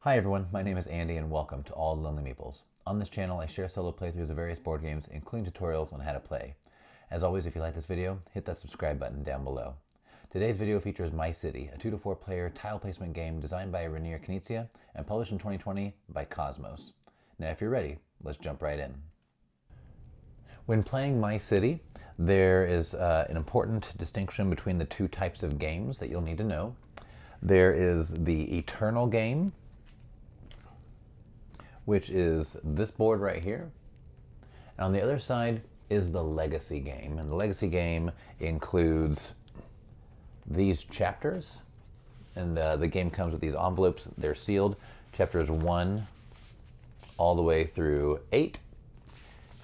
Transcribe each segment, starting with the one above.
Hi everyone, my name is Andy and welcome to All Lonely Meeples. On this channel I share solo playthroughs of various board games, including tutorials on how to play. As always, if you like this video, hit that subscribe button down below. Today's video features My City, a 2 to 4 player tile placement game designed by Reiner Knizia and published in 2020 by KOSMOS. Now if you're ready, let's jump right in. When playing My City, there is an important distinction between the two types of games that you'll need to know. There is the Eternal game, which is this board right here. And on the other side is the Legacy game. And the Legacy game includes these chapters. And the game comes with these envelopes. They're sealed. Chapters 1 all the way through 8.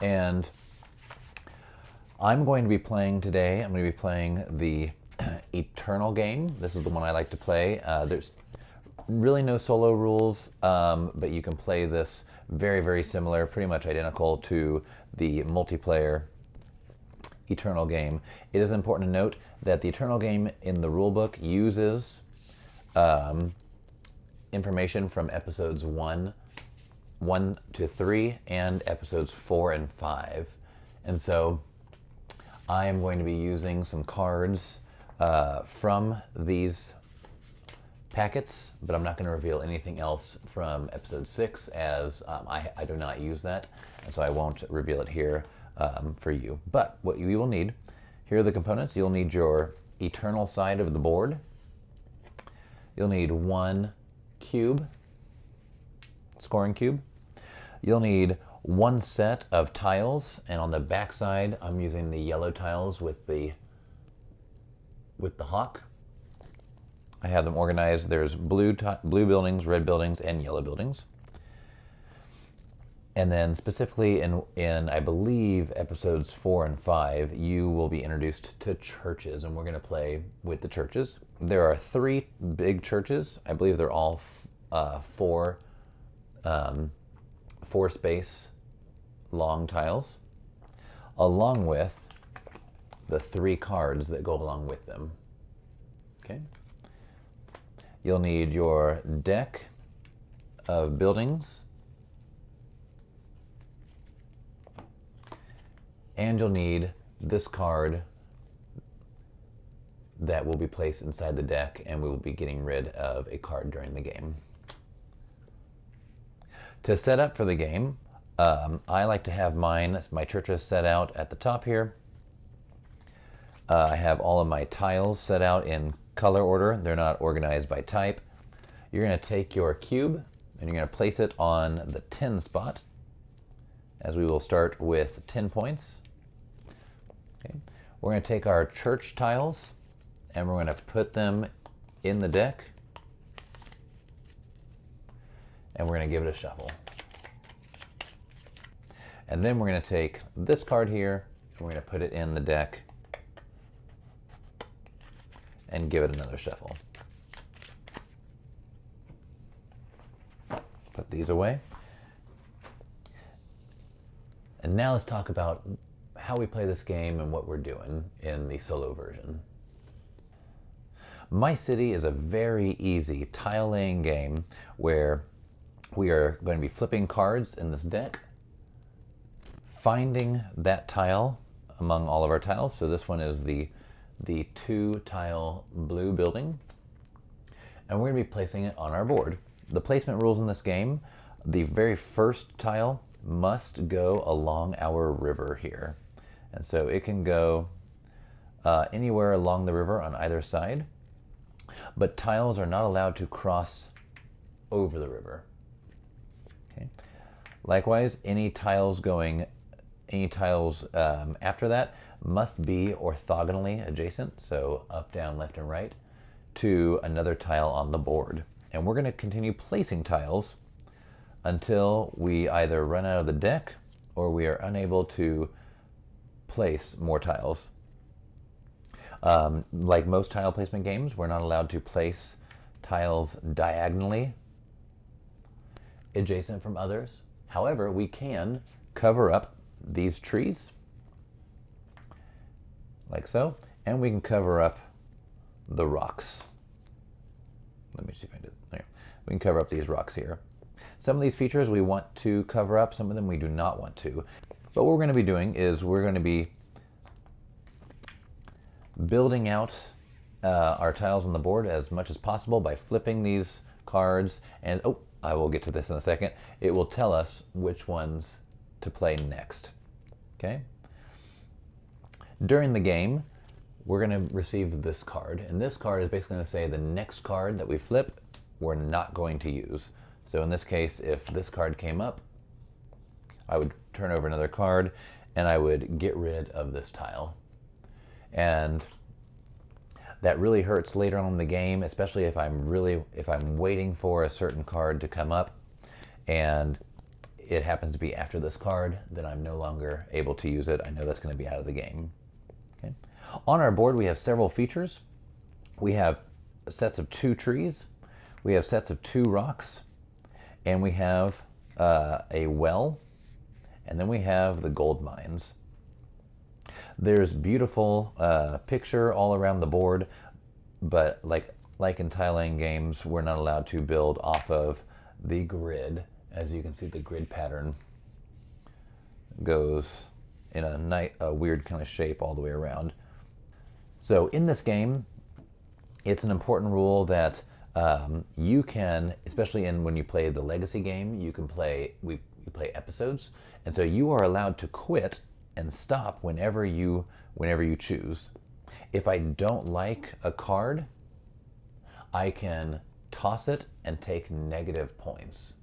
And I'm going to be playing today, I'm going to be playing the Eternal game. This is the one I like to play. There's really no solo rules, but you can play this very, very similar, pretty much identical to the multiplayer Eternal game. It is important to note that the Eternal game in the rulebook uses information from episodes 1 to 3 and episodes 4 and 5. And so I am going to be using some cards from these packets, but I'm not going to reveal anything else from episode 6 as I do not use that, and so I won't reveal it here for you. But what you will need, here are the components. You'll need your Eternal side of the board. You'll need 1 cube, scoring cube. You'll need 1 set of tiles, and on the back side I'm using the yellow tiles with the hawk. I have them organized. There's blue buildings, red buildings, and yellow buildings. And then specifically in I believe episodes 4 and 5, you will be introduced to churches, and we're going to play with the churches. There are 3 big churches. I believe they're all 4 space long tiles, along with the 3 cards that go along with them. Okay. You'll need your deck of buildings, and you'll need this card that will be placed inside the deck, and we will be getting rid of a card during the game. To set up for the game, I like to have my churches set out at the top here. I have all of my tiles set out in color order. They're not organized by type. You're going to take your cube and you're going to place it on the 10 spot, as we will start with 10 points. Okay. We're going to take our church tiles and we're going to put them in the deck, and we're going to give it a shuffle. And then we're going to take this card here and we're going to put it in the deck and give it another shuffle. Put these away. And now let's talk about how we play this game and what we're doing in the solo version. My City is a very easy tile laying game where we are going to be flipping cards in this deck, finding that tile among all of our tiles. So this one is the 2 tile blue building, and we're going to be placing it on our board. The placement rules in this game: the very first tile must go along our river here, and so it can go anywhere along the river on either side, but tiles are not allowed to cross over the river. Okay. Likewise, any tiles after that must be orthogonally adjacent, so up, down, left, and right, to another tile on the board. And we're going to continue placing tiles until we either run out of the deck or we are unable to place more tiles. Like most tile placement games, we're not allowed to place tiles diagonally adjacent from others. However, we can cover up these trees like so, and we can cover up the rocks. Let me see if I did. There. we can cover up these rocks here. Some of these features we want to cover up, some of them we do not want to. But what we're going to be doing is we're going to be building out our tiles on the board as much as possible by flipping these cards, and I will get to this in a second. It will tell us which ones to play next. Okay? During the game, we're going to receive this card, and this card is basically going to say the next card that we flip, we're not going to use. So in this case, if this card came up, I would turn over another card, and I would get rid of this tile. And that really hurts later on in the game, especially if I'm waiting for a certain card to come up, and it happens to be after this card, then I'm no longer able to use it. I know that's going to be out of the game. Okay. On our board, we have several features. We have sets of 2 trees, we have sets of 2 rocks, and we have a well, and then we have the gold mines. There's beautiful picture all around the board, but like in tile laying games, we're not allowed to build off of the grid. As you can see, the grid pattern goes in a weird kind of shape all the way around. So in this game, it's an important rule that you can, especially when you play the legacy game, you play episodes, and so you are allowed to quit and stop whenever you choose. If I don't like a card, I can toss it and take negative points.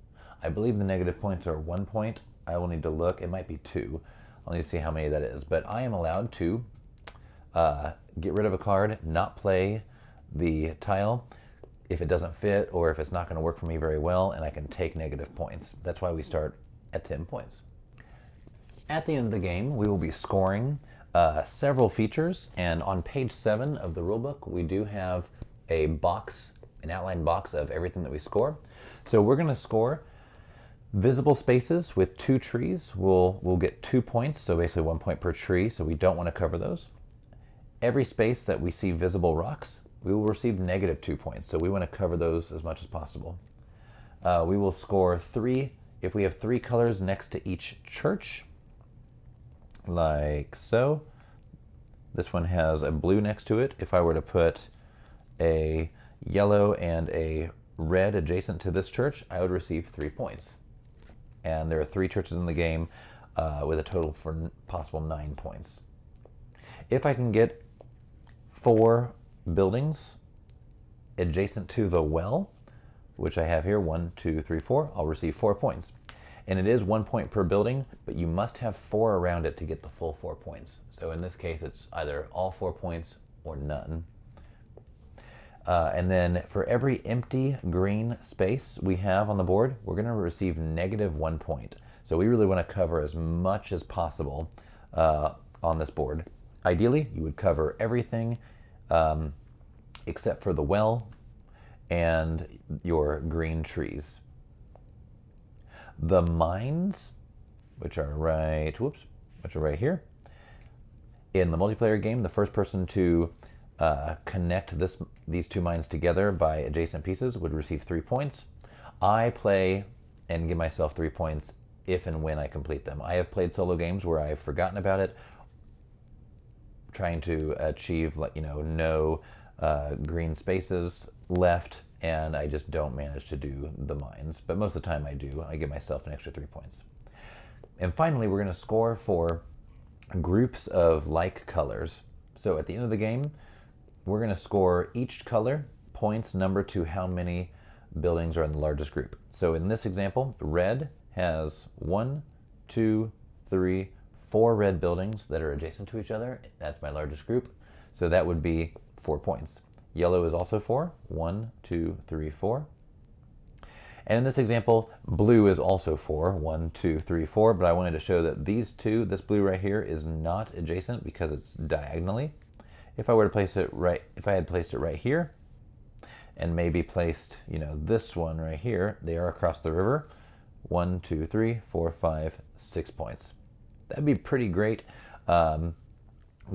I believe the negative points are 1 point. I will need to look. It might be 2. I'll need to see how many that is. But I am allowed to get rid of a card, not play the tile if it doesn't fit or if it's not going to work for me very well, and I can take negative points. That's why we start at 10 points. At the end of the game, we will be scoring several features, and on page 7 of the rulebook, we do have an outline box of everything that we score. So we're going to score visible spaces with 2 trees. We'll get 2 points, so basically 1 point per tree, so we don't want to cover those. Every space that we see visible rocks, we will receive negative 2 points, so we want to cover those as much as possible. We will score 3 if we have 3 colors next to each church, like so. This one has a blue next to it. If I were to put a yellow and a red adjacent to this church, I would receive 3 points. And there are 3 churches in the game with a total for possible 9 points. If I can get 4 buildings adjacent to the well, which I have here, 1, 2, 3, 4, I'll receive 4 points. And it is 1 point per building, but you must have 4 around it to get the full 4 points. So in this case, it's either all 4 points or none. And then for every empty green space we have on the board, we're going to receive negative 1 point. So we really want to cover as much as possible on this board. Ideally, you would cover everything except for the well and your green trees. The mines, which are right here. In the multiplayer game, the first person to connect these 2 mines together by adjacent pieces would receive 3 points. I play and give myself 3 points if and when I complete them. I have played solo games where I've forgotten about it, trying to achieve no green spaces left, and I just don't manage to do the mines. But most of the time I do. I give myself an extra 3 points. And finally, we're going to score for groups of like colors. So at the end of the game, we're going to score each color points number to how many buildings are in the largest group. So in this example, red has 1, 2, 3, 4 red buildings that are adjacent to each other. That's my largest group. So that would be 4 points. Yellow is also 4. 1, 2, 3, 4. And in this example, blue is also 4. 1, 2, 3, 4. But I wanted to show that these 2, this blue right here, is not adjacent because it's diagonally. If I were to place it right, if I had placed it right here, and maybe placed, this one right here, they are across the river. 1, 2, 3, 4, 5, 6 points. That'd be pretty great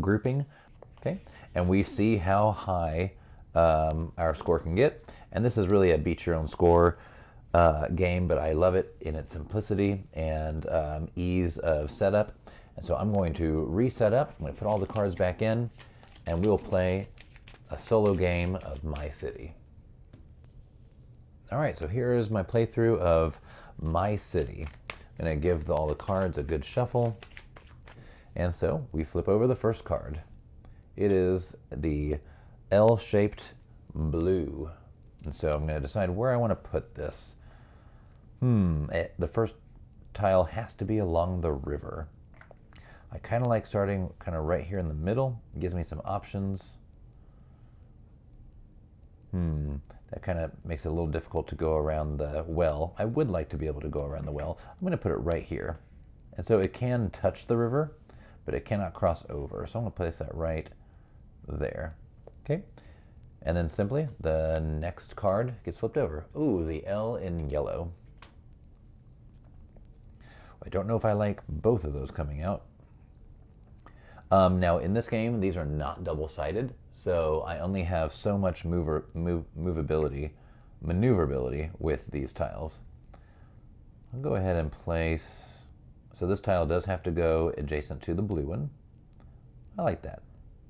grouping. Okay, and we see how high our score can get. And this is really a beat your own score game, but I love it in its simplicity and ease of setup. And so I'm going to reset up. I'm going to put all the cards back in, and we'll play a solo game of My City. All right, so here is my playthrough of My City. I'm going to give all the cards a good shuffle. And so we flip over the first card. It is the L-shaped blue. And so I'm going to decide where I want to put this. The first tile has to be along the river. I kind of like starting kind of right here in the middle. It gives me some options. That kind of makes it a little difficult to go around the well. I would like to be able to go around the well. I'm going to put it right here. And so it can touch the river, but it cannot cross over. So I'm going to place that right there. Okay. And then simply the next card gets flipped over. Ooh, the L in yellow. I don't know if I like both of those coming out. Now in this game, these are not double-sided, so I only have so much maneuverability with these tiles. I'll go ahead and place, so this tile does have to go adjacent to the blue one. I like that.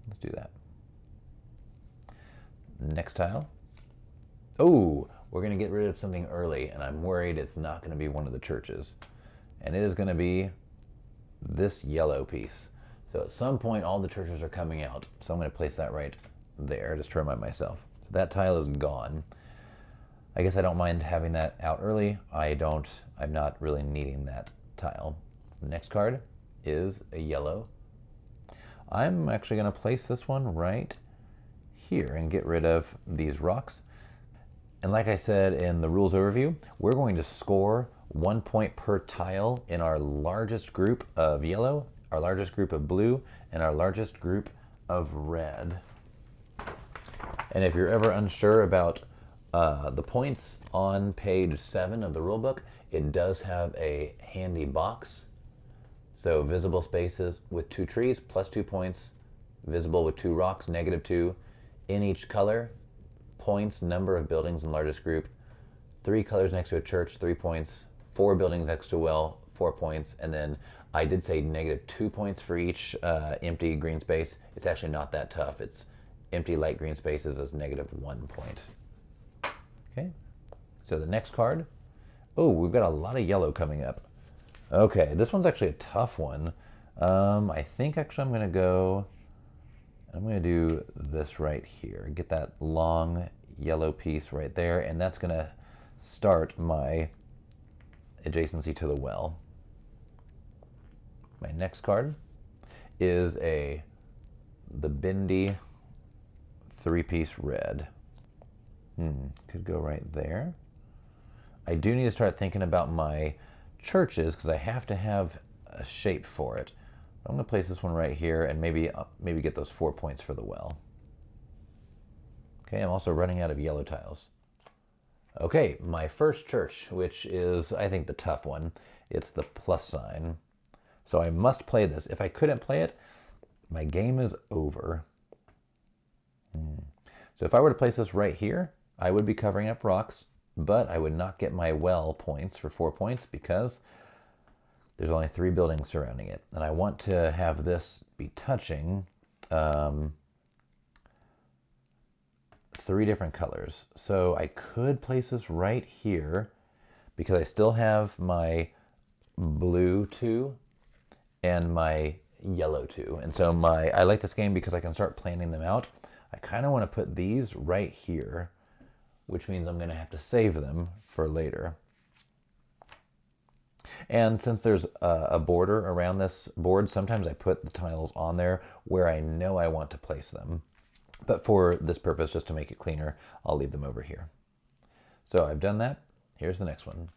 Let's do that. Next tile. Oh, we're going to get rid of something early, and I'm worried it's not going to be one of the churches. And it is going to be this yellow piece. So at some point, all the churches are coming out. So I'm going to place that right there, just to remind myself. So that tile is gone. I guess I don't mind having that out early. I'm not really needing that tile. The next card is a yellow. I'm actually going to place this one right here and get rid of these rocks. And like I said in the rules overview, we're going to score 1 point per tile in our largest group of yellow, our largest group of blue, and our largest group of red. And if you're ever unsure about the points on page 7 of the rulebook, it does have a handy box. So visible spaces with 2 trees, plus 2 points. Visible with 2 rocks, -2. In each color, points, number of buildings in largest group. 3 colors next to a church, 3 points. 4 buildings next to a well, 4 points. And then I did say -2 points for each empty green space. It's actually not that tough. It's empty light green spaces is -1 point. Okay, so the next card. Oh, we've got a lot of yellow coming up. Okay, this one's actually a tough one. I think actually I'm going to do this right here. Get that long yellow piece right there, and that's going to start my adjacency to the well. My next card is the Bindi 3-piece red. Could go right there. I do need to start thinking about my churches because I have to have a shape for it. I'm going to place this one right here and maybe get those 4 points for the well. Okay, I'm also running out of yellow tiles. Okay, my first church, which is, I think, the tough one. It's the plus sign. So I must play this. If I couldn't play it, my game is over. So if I were to place this right here, I would be covering up rocks, but I would not get my well points for 4 points because there's only 3 buildings surrounding it. And I want to have this be touching 3 different colors. So I could place this right here because I still have my blue 2 and my yellow 2. And so I like this game because I can start planning them out. I kind of want to put these right here, which means I'm going to have to save them for later. And since there's a border around this board, sometimes I put the tiles on there where I know I want to place them. But for this purpose, just to make it cleaner, I'll leave them over here. So I've done that. Here's the next one.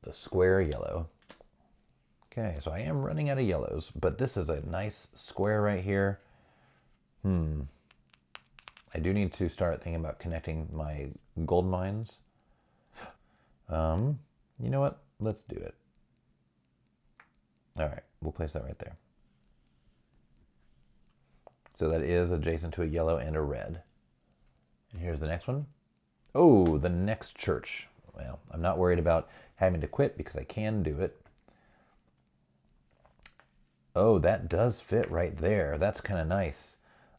The square yellow. Okay, so I am running out of yellows, but this is a nice square right here. I do need to start thinking about connecting my gold mines. You know what? Let's do it. All right, we'll place that right there. So that is adjacent to a yellow and a red. And here's the next one. Oh, the next church. Well, I'm not worried about having to quit because I can do it. Oh, that does fit right there. That's kind of nice.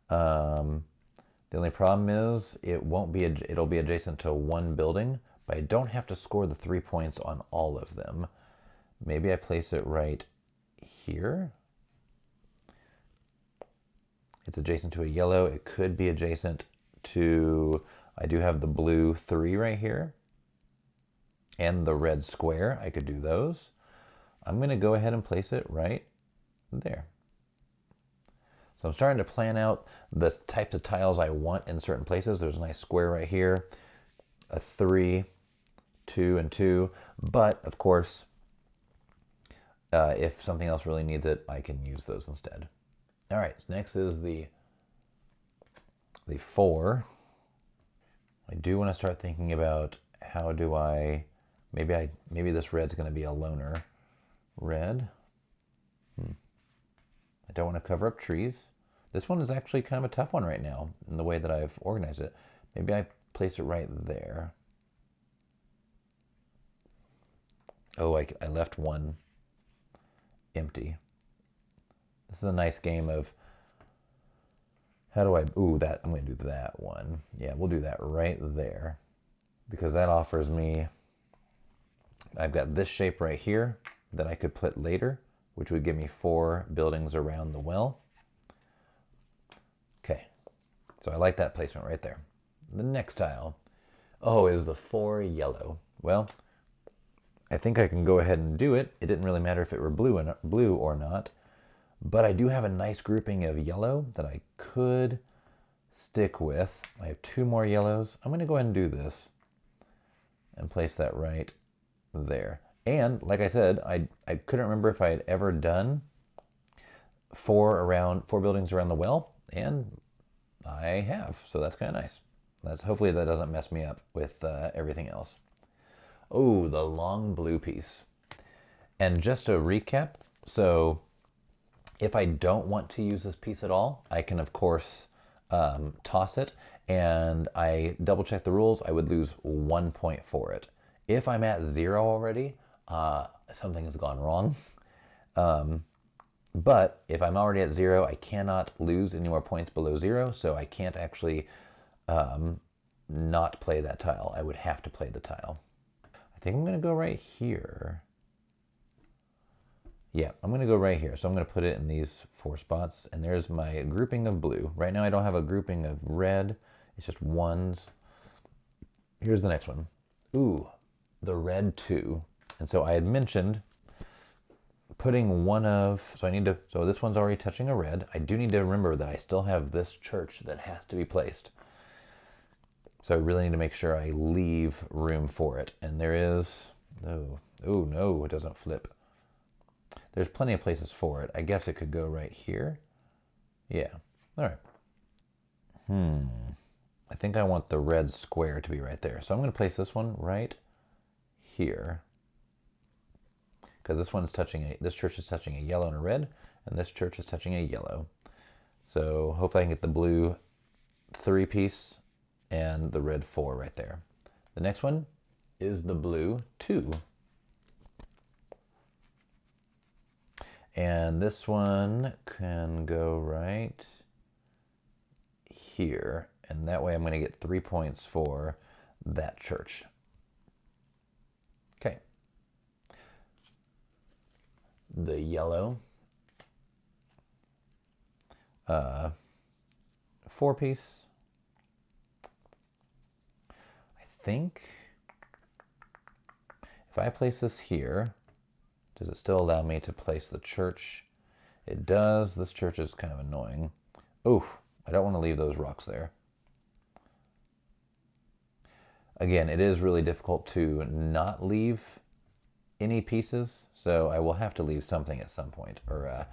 The only problem is it'll be adjacent to one building, but I don't have to score the 3 points on all of them. Maybe I place it right here. It's adjacent to a yellow. It could be adjacent to, I do have the blue 3 right here and the red square. I could do those. I'm going to go ahead and place it right there. So I'm starting to plan out the types of tiles I want in certain places. There's a nice square right here, a 3, 2, and 2. But of course, if something else really needs it, I can use those instead. All right, next is the 4. I do want to start thinking about how do I, maybe this red's going to be a loner red. I don't want to cover up trees. This one is actually kind of a tough one right now in the way that I've organized it. Maybe I place it right there. Oh, I left one empty. This is a nice game of how do I, I'm going to do that one. Yeah, we'll do that right there because that offers me, I've got this shape right here that I could put later, which would give me 4 buildings around the well. Okay, so I like that placement right there. The next tile, is the 4 yellow. Well, I think I can go ahead and do it. It didn't really matter if it were blue or not, but I do have a nice grouping of yellow that I could stick with. I have 2 more yellows. I'm going to go ahead and do this and place that right there. And like I said, I couldn't remember if I had ever done 4 buildings around the well, and I have, so that's kind of nice. Hopefully that doesn't mess me up with everything else. Oh, the long blue piece. And just to recap, so if I don't want to use this piece at all, I can of course toss it, and I double check the rules. I would lose 1 point for it. If I'm at 0 already, something has gone wrong. But if I'm already at 0, I cannot lose any more points below 0, so I can't actually not play that tile. I would have to play the tile. I think I'm going to go right here. Yeah, I'm going to go right here. So I'm going to put it in these 4 spots, and there's my grouping of blue. Right now I don't have a grouping of red. It's just ones. Here's the next one. Ooh, the red 2. And so I had mentioned putting so this one's already touching a red. I do need to remember that I still have this church that has to be placed. So I really need to make sure I leave room for it. And there is, no, it doesn't flip. There's plenty of places for it. I guess it could go right here. Yeah, all right. I think I want the red square to be right there. So I'm going to place this one right here. Because this church is touching a yellow and a red, and this church is touching a yellow. So hopefully I can get the blue 3 piece and the red 4 right there. The next one is the blue 2. And this one can go right here. And that way I'm going to get 3 points for that church. Okay. The yellow 4 piece. I think if I place this here, does it still allow me to place the church? It does. This church is kind of annoying. Oof, I don't want to leave those rocks there. Again, it is really difficult to not leave any pieces, so I will have to leave something at some point, or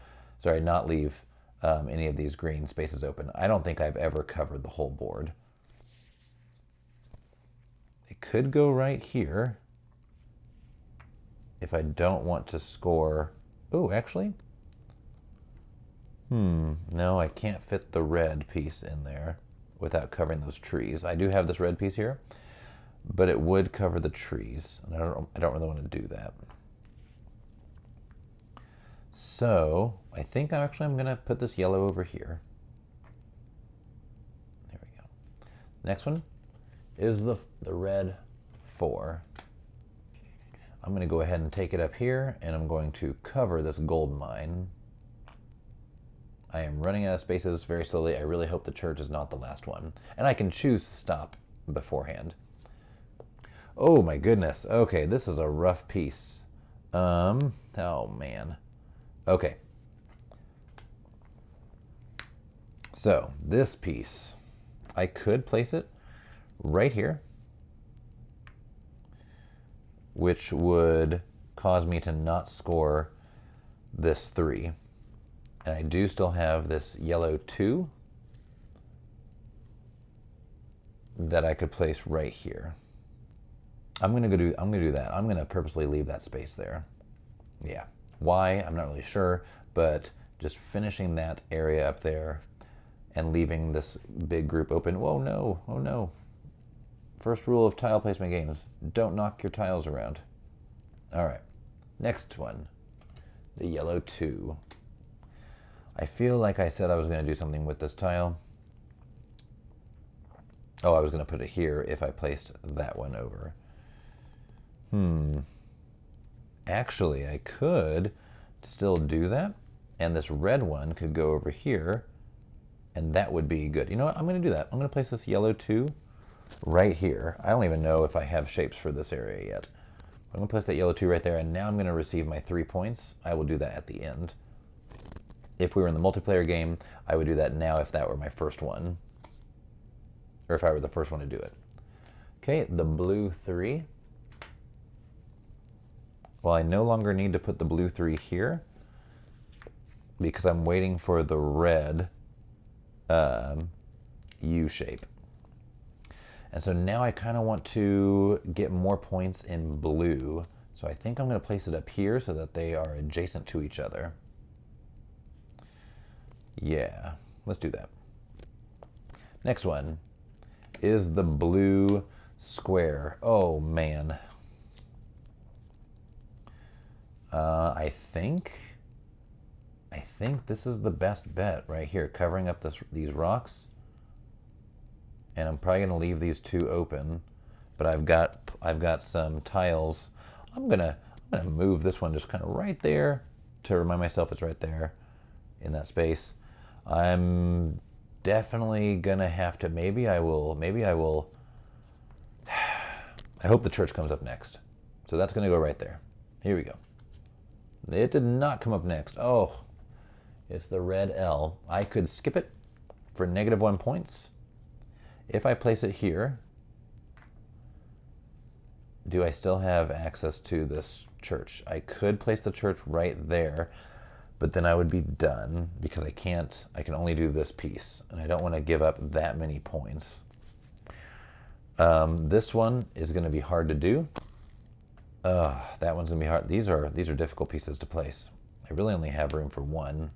not leave any of these green spaces open. I don't think I've ever covered the whole board. It could go right here if I don't want to score. Oh, actually, No, I can't fit the red piece in there without covering those trees. I do have this red piece here, but it would cover the trees, and I don't really want to do that. So I think I'm going to put this yellow over here. There we go. Next one is the red 4. I'm going to go ahead and take it up here, and I'm going to cover this gold mine. I am running out of spaces very slowly. I really hope the church is not the last one. And I can choose to stop beforehand. Oh my goodness. Okay, this is a rough piece. Oh man. Okay. So this piece, I could place it right here, which would cause me to not score this 3. And I do still have this yellow 2 that I could place right here. I'm gonna do that. I'm gonna purposely leave that space there. Yeah. Why? I'm not really sure, but just finishing that area up there and leaving this big group open. Whoa, no, oh no. First rule of tile placement games, don't knock your tiles around. All right, next one, the yellow 2. I feel like I said I was going to do something with this tile. Oh, I was going to put it here if I placed that one over. Actually, I could still do that, and this red one could go over here, and that would be good. You know what? I'm going to do that. I'm going to place this yellow 2 right here. I don't even know if I have shapes for this area yet. I'm going to place that yellow 2 right there, and now I'm going to receive my 3 points. I will do that at the end. If we were in the multiplayer game, I would do that now if that were my first one, or if I were the first one to do it. Okay, the blue 3. Well, I no longer need to put the blue 3 here because I'm waiting for the red U shape. And so now I kind of want to get more points in blue. So I think I'm going to place it up here so that they are adjacent to each other. Yeah, let's do that. Next one is the blue square. Oh man. I think this is the best bet right here, covering up these rocks. And I'm probably gonna leave these 2 open, but I've got some tiles. I'm gonna move this one just kind of right there to remind myself it's right there in that space. I'm definitely gonna have to, maybe I will, I hope the church comes up next. So that's gonna go right there. Here we go. It did not come up next. Oh, it's the red L. I could skip it for -1 points. If I place it here, do I still have access to this church? I could place the church right there, but then I would be done because I can only do this piece, and I don't want to give up that many points. This one is going to be hard to do. That one's going to be hard. These are difficult pieces to place. I really only have room for 1.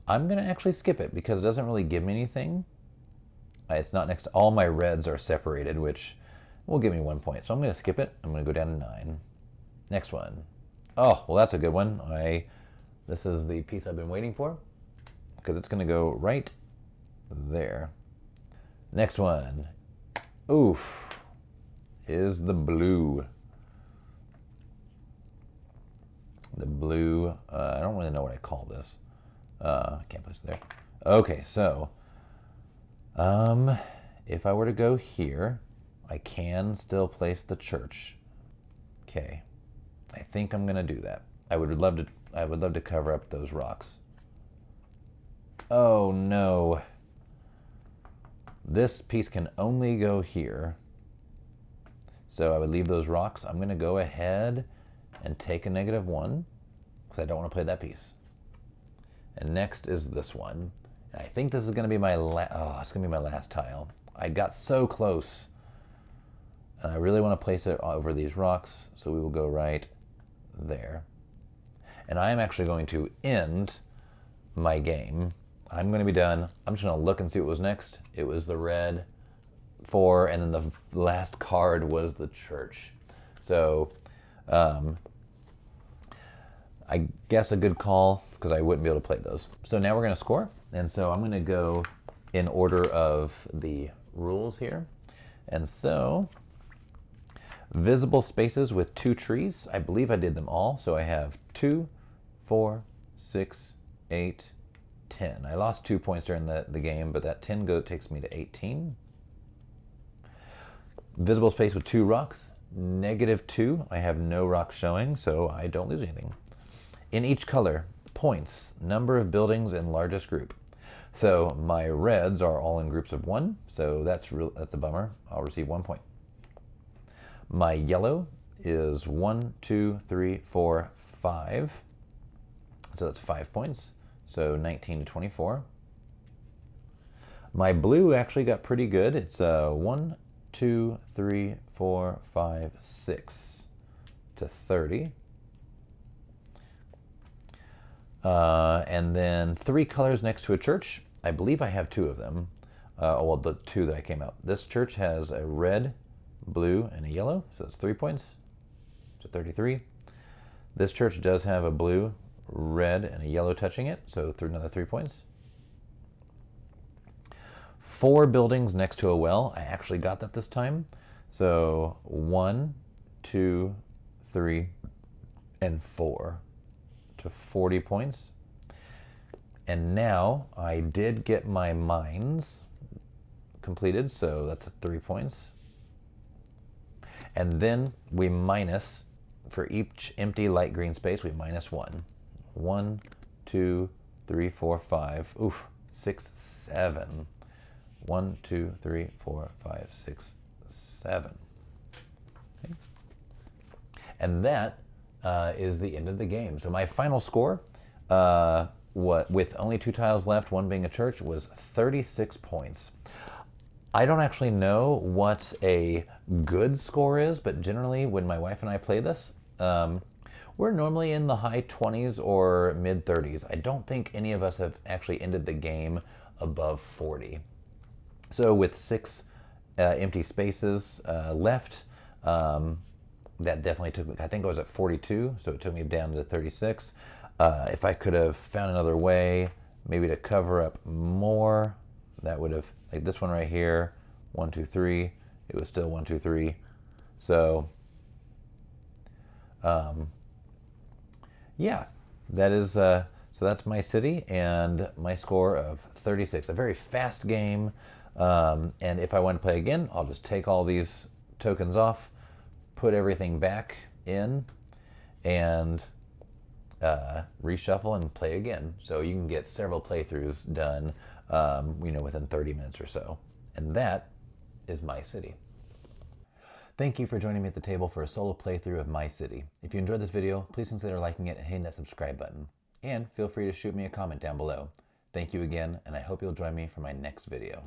I'm going to actually skip it because it doesn't really give me anything. It's not next to, all my reds are separated, which will give me 1 point. So I'm going to skip it. I'm going to go down to 9. Next one. Oh, well, that's a good one. This is the piece I've been waiting for because it's going to go right there. Next one. Oof. Is the blue. The blue, I don't really know what I call this. I can't place it there. Okay, so if I were to go here, I can still place the church. Okay, I think I'm gonna do that. I would love to cover up those rocks. Oh no. This piece can only go here. So I would leave those rocks. I'm gonna go ahead and take a -1 because I don't want to play that piece. And next is this one. And I think this is going to be my it's going to be my last tile. I got so close. And I really want to place it over these rocks, so we will go right there. And I am actually going to end my game. I'm going to be done. I'm just going to look and see what was next. It was the red 4, and then the last card was the church. So I guess a good call, because I wouldn't be able to play those. So now we're going to score. And so I'm going to go in order of the rules here. And so visible spaces with 2 trees. I believe I did them all. So I have 2, 4, 6, 8, 10. I lost 2 points during the game, but that 10 takes me to 18. Visible space with 2 rocks. -2. I have no rocks showing, so I don't lose anything. In each color, points, number of buildings in largest group. So my reds are all in groups of 1, so that's a bummer. I'll receive 1 point. My yellow is 1, 2, 3, 4, 5. So that's 5 points. So 19 to 24. My blue actually got pretty good. It's 1, 2, 3, 4, 5, 6 to 30. And then 3 colors next to a church. I believe I have 2 of them. Well, the 2 that I came out. This church has a red, blue, and a yellow, so that's 3 points to 33. This church does have a blue, red, and a yellow touching it, so another 3 points. 4 buildings next to a well. I actually got that this time. So 1, 2, 3, and 4 to 40 points. And now I did get my mines completed, so that's 3 points. And then we minus, for each empty light green space, we minus 1. 1, 2, 3, 4, 5. Oof, 6, 7. 1, 2, 3, 4, 5, 6, 7. Okay. And that is the end of the game. So my final score, with only 2 tiles left, one being a church, was 36 points. I don't actually know what a good score is, but generally when my wife and I play this, we're normally in the high 20s or mid 30s. I don't think any of us have actually ended the game above 40. So with 6 empty spaces left, that definitely took me, I think I was at 42, so it took me down to 36. If I could have found another way, maybe to cover up more, that would have, like this one right here, 1, 2, 3, it was still 1, 2, 3. So, yeah, that is, so that's my city and my score of 36. A very fast game, and if I want to play again, I'll just take all these tokens off, put everything back in, and reshuffle and play again. So you can get several playthroughs done, within 30 minutes or so. And that is My City. Thank you for joining me at the table for a solo playthrough of My City. If you enjoyed this video, please consider liking it and hitting that subscribe button. And feel free to shoot me a comment down below. Thank you again, and I hope you'll join me for my next video.